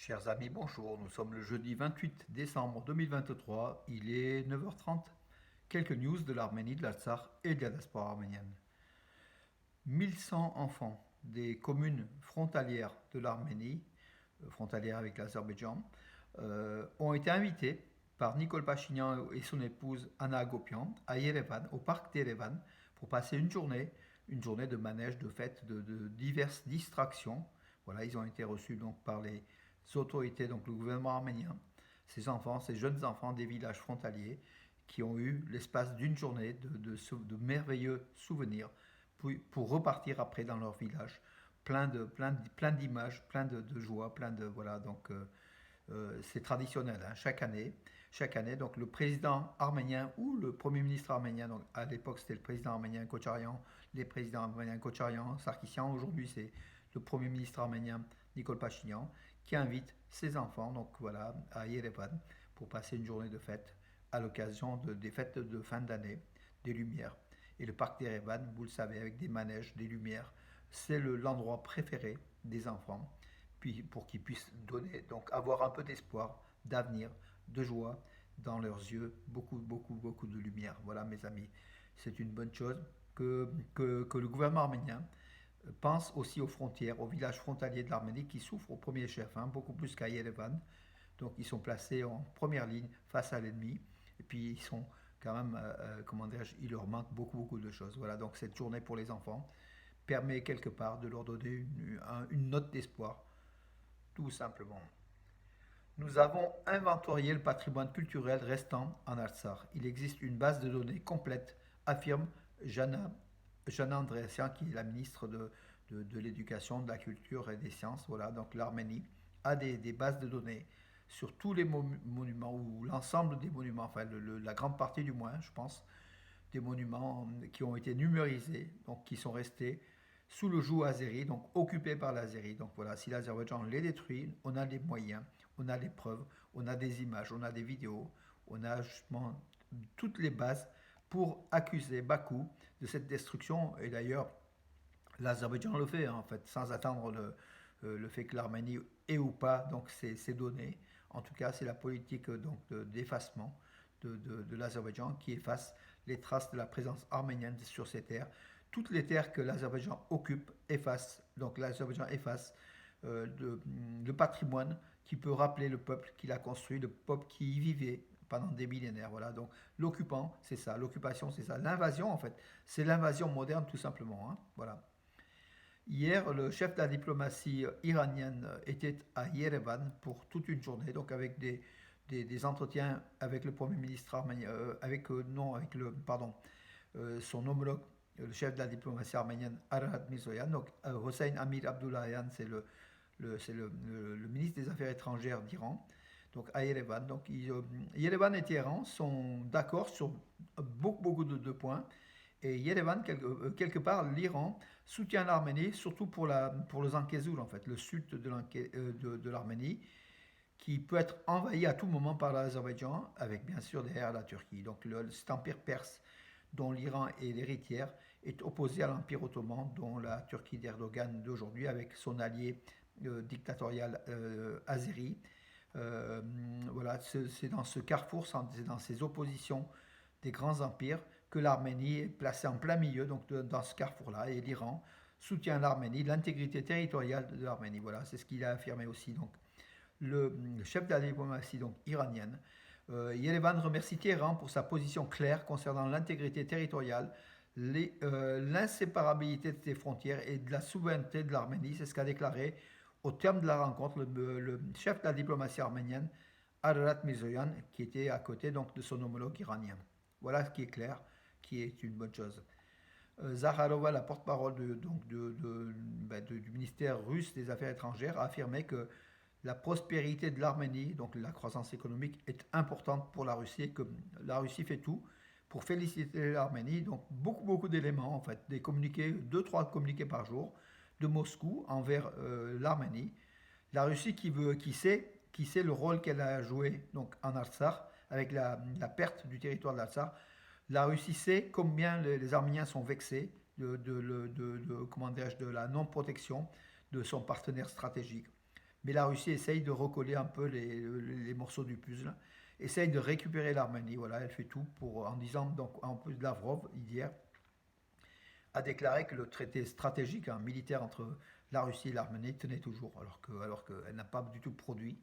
Chers amis, bonjour. Nous sommes le jeudi 28 décembre 2023. Il est 9h30. Quelques news de l'Arménie, de l'Artsakh et de la diaspora arménienne. 1100 enfants des communes frontalières de l'Arménie, frontalières avec l'Azerbaïdjan, ont été invités par Nicole Pachinian et son épouse Anna Agopian à Yerevan, au parc d'Erevan, pour passer une journée de manège, de fêtes, de diverses distractions. Voilà, ils ont été reçus donc par les autorités, donc le gouvernement arménien, ces enfants, ces jeunes enfants des villages frontaliers qui ont eu l'espace d'une journée de merveilleux souvenirs pour repartir après dans leur village, plein d'images, plein de joie, plein de voilà donc c'est traditionnel hein, chaque année donc le président arménien ou le premier ministre arménien, donc à l'époque c'était le président arménien Kocharian, les présidents arméniens Kocharian, Sarkisian, aujourd'hui c'est le premier ministre arménien Nicole Pachinian qui invite ses enfants donc voilà à Yerevan pour passer une journée de fête à l'occasion des fêtes de fin d'année, des lumières. Et le parc d'Erevan, vous le savez, avec des manèges, des lumières, c'est l'endroit préféré des enfants, puis pour qu'ils puissent donner, donc avoir un peu d'espoir, d'avenir, de joie dans leurs yeux, beaucoup de lumière. Voilà mes amis, c'est une bonne chose que le gouvernement arménien pense aussi aux frontières, aux villages frontaliers de l'Arménie qui souffrent au premier chef, hein, beaucoup plus qu'à Yerevan. Donc ils sont placés en première ligne face à l'ennemi. Et puis ils sont quand même, comment dirais-je, il leur manque beaucoup de choses. Voilà, donc cette journée pour les enfants permet quelque part de leur donner une note d'espoir, tout simplement. Nous avons inventorié le patrimoine culturel restant en Artsakh. Il existe une base de données complète, affirme Jana Andreassian, qui est la ministre de l'Éducation, de la Culture et des Sciences. Voilà, donc l'Arménie a des bases de données sur tous les monuments, ou l'ensemble des monuments, enfin la grande partie du moins, je pense, des monuments qui ont été numérisés, donc qui sont restés sous le joug azéri, donc occupés par l'Azérie. Donc voilà, si l'Azerbaïdjan les détruit, on a les moyens, on a les preuves, on a des images, on a des vidéos, on a justement toutes les bases pour accuser Bakou de cette destruction. Et d'ailleurs, l'Azerbaïdjan le fait, hein, en fait, sans attendre le fait que l'Arménie ait ou pas donc ces données. En tout cas, c'est la politique donc d'effacement de l'Azerbaïdjan qui efface les traces de la présence arménienne sur ces terres. Toutes les terres que l'Azerbaïdjan occupe effacent, donc l'Azerbaïdjan efface le patrimoine qui peut rappeler le peuple qu'il a construit, le peuple qui y vivait pendant des millénaires. Voilà, donc l'occupant, c'est ça, l'occupation, c'est ça. L'invasion, en fait, c'est l'invasion moderne tout simplement. Hein. Voilà. Hier, le chef de la diplomatie iranienne était à Yerevan pour toute une journée, donc avec des entretiens avec le Premier ministre arménien, non, avec son homologue, le chef de la diplomatie arménienne, Ararat Mirzoyan. Donc, Hossein Amir Abdullahian, c'est le ministre des Affaires étrangères d'Iran, donc à Yerevan. Donc, Yerevan et Téhéran sont d'accord sur beaucoup de points. Et Yerevan, quelque part, l'Iran soutient l'Arménie, surtout pour le Zangezur, en fait, le sud de l'Arménie, qui peut être envahi à tout moment par l'Azerbaïdjan, avec bien sûr derrière la Turquie. Donc cet empire perse, dont l'Iran est l'héritière, est opposé à l'empire ottoman, dont la Turquie d'Erdogan d'aujourd'hui, avec son allié dictatorial azéri. Voilà, c'est dans ce carrefour, c'est dans ces oppositions des grands empires que l'Arménie est placée en plein milieu, donc dans ce carrefour-là, et l'Iran soutient l'Arménie, l'intégrité territoriale de l'Arménie. Voilà, c'est ce qu'il a affirmé aussi. Donc, le chef de la diplomatie donc iranienne, Yerevan remercie Téhéran pour sa position claire concernant l'intégrité territoriale, l'inséparabilité de ses frontières et de la souveraineté de l'Arménie. C'est ce qu'a déclaré au terme de la rencontre le chef de la diplomatie arménienne, Ararat Mirzoyan, qui était à côté donc de son homologue iranien. Voilà ce qui est clair, qui est une bonne chose. Zakharova, la porte-parole du ministère russe des Affaires étrangères, a affirmé que la prospérité de l'Arménie, donc la croissance économique, est importante pour la Russie et que la Russie fait tout pour féliciter l'Arménie. Donc beaucoup d'éléments, en fait, des communiqués, deux, trois communiqués par jour de Moscou envers l'Arménie. La Russie qui sait le rôle qu'elle a joué donc, en Artsakh, avec la perte du territoire de l'Artsakh. La Russie sait combien les Arméniens sont vexés comment de la non-protection de son partenaire stratégique. Mais la Russie essaye de recoller un peu les morceaux du puzzle, essaye de récupérer l'Arménie. Voilà, elle fait tout pour, en disant, donc, en plus Lavrov, hier, a déclaré que le traité stratégique militaire entre la Russie et l'Arménie tenait toujours, alors qu'elle n'a pas du tout produit.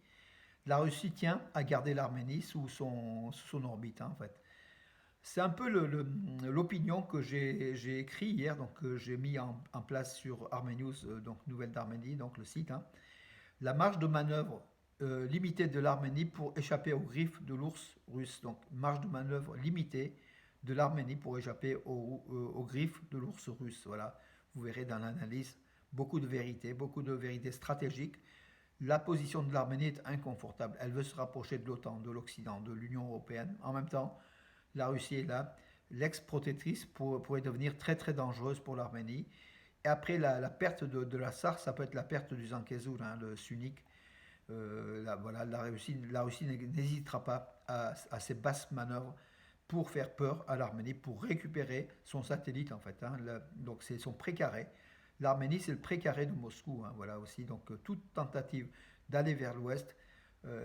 La Russie tient à garder l'Arménie sous son orbite, en fait. C'est un peu l'opinion que j'ai écrit hier, donc que j'ai mis en place sur Armenius, donc Nouvelle d'Arménie, donc le site. La marge de manœuvre limitée de l'Arménie pour échapper aux griffes de l'ours russe. Donc marge de manœuvre limitée de l'Arménie pour échapper aux griffes de l'ours russe. Voilà, vous verrez dans l'analyse beaucoup de vérités stratégiques. La position de l'Arménie est inconfortable. Elle veut se rapprocher de l'OTAN, de l'Occident, de l'Union européenne. En même temps, la Russie est là. L'ex-protectrice pourrait devenir très très dangereuse pour l'Arménie. Et après la perte de la SAR, ça peut être la perte du Zangezur, le sunnique. Voilà, la Russie n'hésitera pas à ces basses manœuvres pour faire peur à l'Arménie, pour récupérer son satellite en fait. Donc c'est son précaré. L'Arménie c'est le précaré de Moscou, voilà aussi. Donc toute tentative d'aller vers l'ouest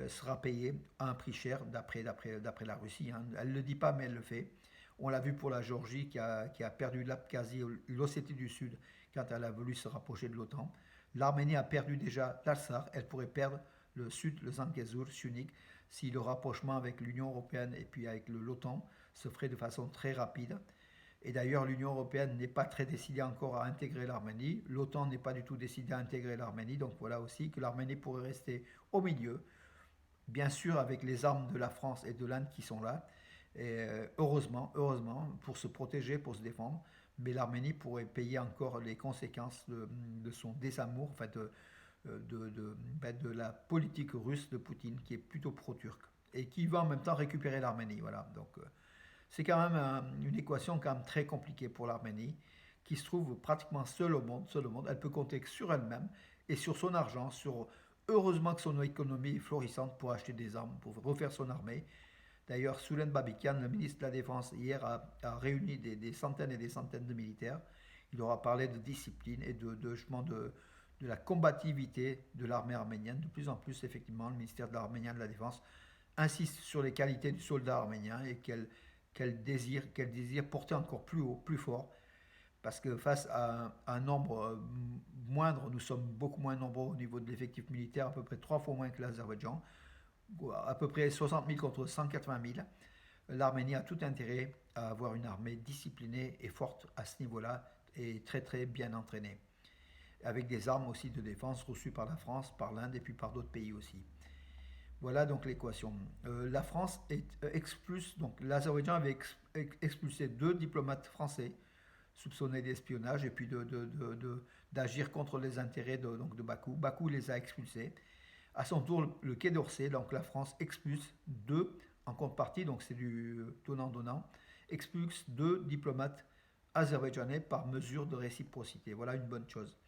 sera payée à un prix cher d'après la Russie. Elle ne le dit pas mais elle le fait. On l'a vu pour la Géorgie qui a perdu l'Abkhazie, l'Ossétie du Sud quand elle a voulu se rapprocher de l'OTAN. L'Arménie a perdu déjà l'Artsakh, elle pourrait perdre le Sud, le Zangezur sunnique, si le rapprochement avec l'Union européenne et puis avec l'OTAN se ferait de façon très rapide. Et d'ailleurs, l'Union européenne n'est pas très décidée encore à intégrer l'Arménie. L'OTAN n'est pas du tout décidée à intégrer l'Arménie. Donc voilà aussi que l'Arménie pourrait rester au milieu, bien sûr avec les armes de la France et de l'Inde qui sont là. Et heureusement, pour se protéger, pour se défendre. Mais l'Arménie pourrait payer encore les conséquences de son désamour, en fait, de la politique russe de Poutine, qui est plutôt pro-turc, et qui va en même temps récupérer l'Arménie. Voilà. Donc, c'est quand même une équation quand même très compliquée pour l'Arménie, qui se trouve pratiquement seule au monde, seule au monde. Elle peut compter sur elle-même et sur son argent, sur heureusement que son économie est florissante pour acheter des armes, pour refaire son armée. D'ailleurs, Soulen Babikian, le ministre de la Défense, hier a réuni des centaines et des centaines de militaires. Il aura parlé de discipline et de la combativité de l'armée arménienne. De plus en plus, effectivement, le ministère de l'Arménien de la Défense insiste sur les qualités du soldat arménien et qu'elle désire porter encore plus haut, plus fort. Parce que face à un nombre moindre, nous sommes beaucoup moins nombreux au niveau de l'effectif militaire, à peu près 3 fois moins que l'Azerbaïdjan, à peu près 60 000 contre 180 000. L'Arménie a tout intérêt à avoir une armée disciplinée et forte à ce niveau-là et très très bien entraînée, avec des armes aussi de défense reçues par la France, par l'Inde et puis par d'autres pays aussi. Voilà donc l'équation. La France expulse, donc l'Azerbaïdjan avait expulsé 2 diplomates français soupçonnés d'espionnage et puis d'agir contre les intérêts de Bakou. Bakou les a expulsés. À son tour, le Quai d'Orsay, donc la France expulse 2 en contrepartie, donc c'est du donnant-donnant, expulse 2 diplomates azerbaïdjanais par mesure de réciprocité. Voilà une bonne chose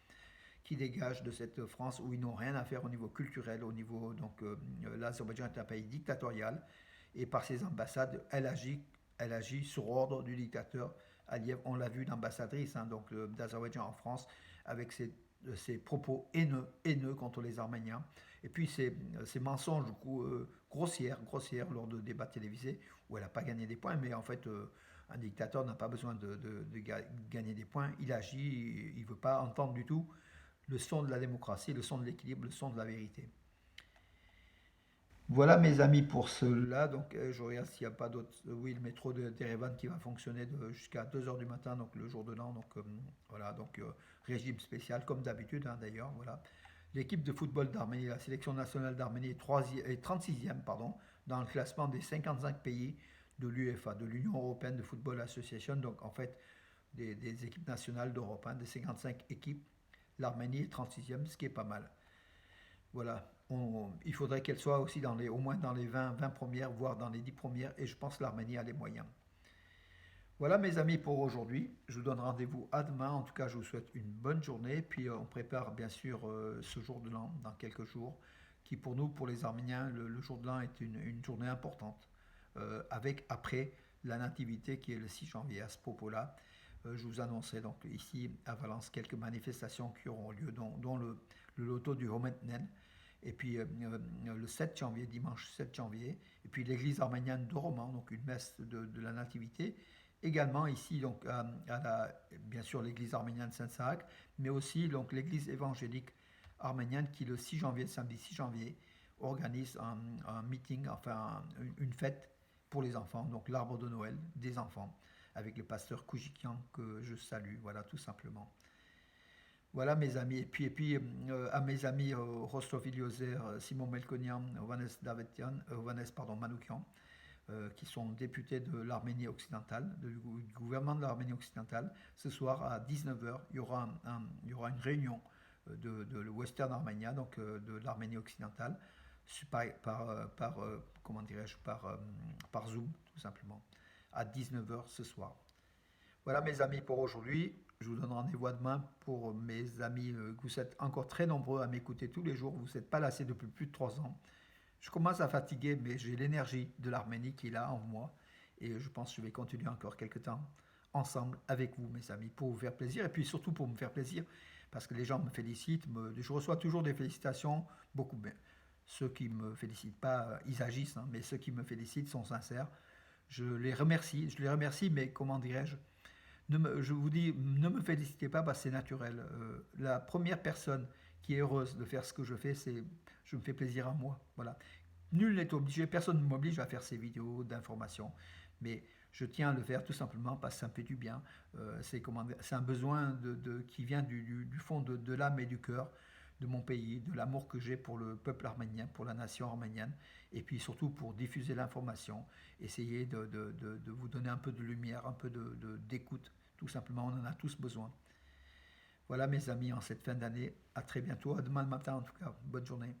qui dégage de cette France où ils n'ont rien à faire au niveau culturel, au niveau donc l'Azerbaïdjan est un pays dictatorial et par ses ambassades, elle agit sur ordre du dictateur Aliyev. On l'a vu l'ambassadrice donc d'Azerbaïdjan en France avec ses propos haineux contre les Arméniens et puis ses mensonges grossières lors de débats télévisés où elle n'a pas gagné des points, mais en fait un dictateur n'a pas besoin de gagner des points, il agit, il ne veut pas entendre du tout le son de la démocratie, le son de l'équilibre, le son de la vérité. Voilà mes amis pour cela. Donc je regarde s'il n'y a pas d'autres. Oui, le métro d'Erevan qui va fonctionner jusqu'à 2 h du matin, donc le jour de l'an. Donc voilà, donc régime spécial comme d'habitude d'ailleurs. Voilà. L'équipe de football d'Arménie, la sélection nationale d'Arménie est 36e dans le classement des 55 pays de l'UEFA, de l'Union Européenne de Football Association. Donc en fait des équipes nationales d'Europe, des 55 équipes. L'Arménie est 36e, ce qui est pas mal. Voilà, il faudrait qu'elle soit aussi au moins dans les 20 premières, voire dans les 10 premières, et je pense que l'Arménie a les moyens. Voilà mes amis pour aujourd'hui, je vous donne rendez-vous à demain, en tout cas je vous souhaite une bonne journée, puis on prépare bien sûr ce jour de l'an dans quelques jours, qui pour nous, pour les Arméniens, le jour de l'an est une journée importante, avec après la nativité qui est le 6 janvier. À ce propos-là, je vous annoncerai donc ici à Valence quelques manifestations qui auront lieu, dont le loto du Hometnen. et puis le 7 janvier, dimanche 7 janvier, et puis l'église arménienne de Roman, donc une messe de la Nativité. Également ici, donc, bien sûr, l'église arménienne Saint-Saac, mais aussi donc, l'église évangélique arménienne qui, le 6 janvier, samedi 6 janvier, organise un meeting, enfin une fête pour les enfants, donc l'arbre de Noël des enfants, avec le pasteur Koujikian que je salue, voilà, tout simplement. Voilà mes amis, et puis à mes amis Rostov Iliozer, Simon Melkonian, Ovanes pardon, Manoukian, qui sont députés de l'Arménie occidentale, du gouvernement de l'Arménie occidentale. Ce soir à 19h, il y aura une réunion de Western Armenia, donc de l'Arménie occidentale, comment dirais-je, par Zoom, tout simplement, à 19h ce soir. Voilà mes amis pour aujourd'hui. Je vous donne rendez-vous demain pour mes amis. Vous êtes encore très nombreux à m'écouter tous les jours. Vous n'êtes pas lassés depuis plus de 3 ans. Je commence à fatiguer, mais j'ai l'énergie de l'Arménie qui est là en moi. Et je pense que je vais continuer encore quelques temps ensemble avec vous, mes amis, pour vous faire plaisir. Et puis surtout pour me faire plaisir, parce que les gens me félicitent. Je reçois toujours des félicitations, beaucoup. Mais ceux qui ne me félicitent pas, ils agissent, hein, mais ceux qui me félicitent sont sincères. Je les remercie, mais comment dirais-je, je vous dis, ne me félicitez pas parce que c'est naturel. La première personne qui est heureuse de faire ce que je fais, c'est je me fais plaisir à moi. Voilà. Nul n'est obligé, personne ne m'oblige à faire ces vidéos d'information, mais je tiens à le faire tout simplement parce que ça me fait du bien. C'est un besoin qui vient du fond de l'âme et du cœur de mon pays, de l'amour que j'ai pour le peuple arménien, pour la nation arménienne, et puis surtout pour diffuser l'information, essayer de vous donner un peu de lumière, un peu d'écoute. Tout simplement, on en a tous besoin. Voilà mes amis, en cette fin d'année, à très bientôt, à demain matin en tout cas. Bonne journée.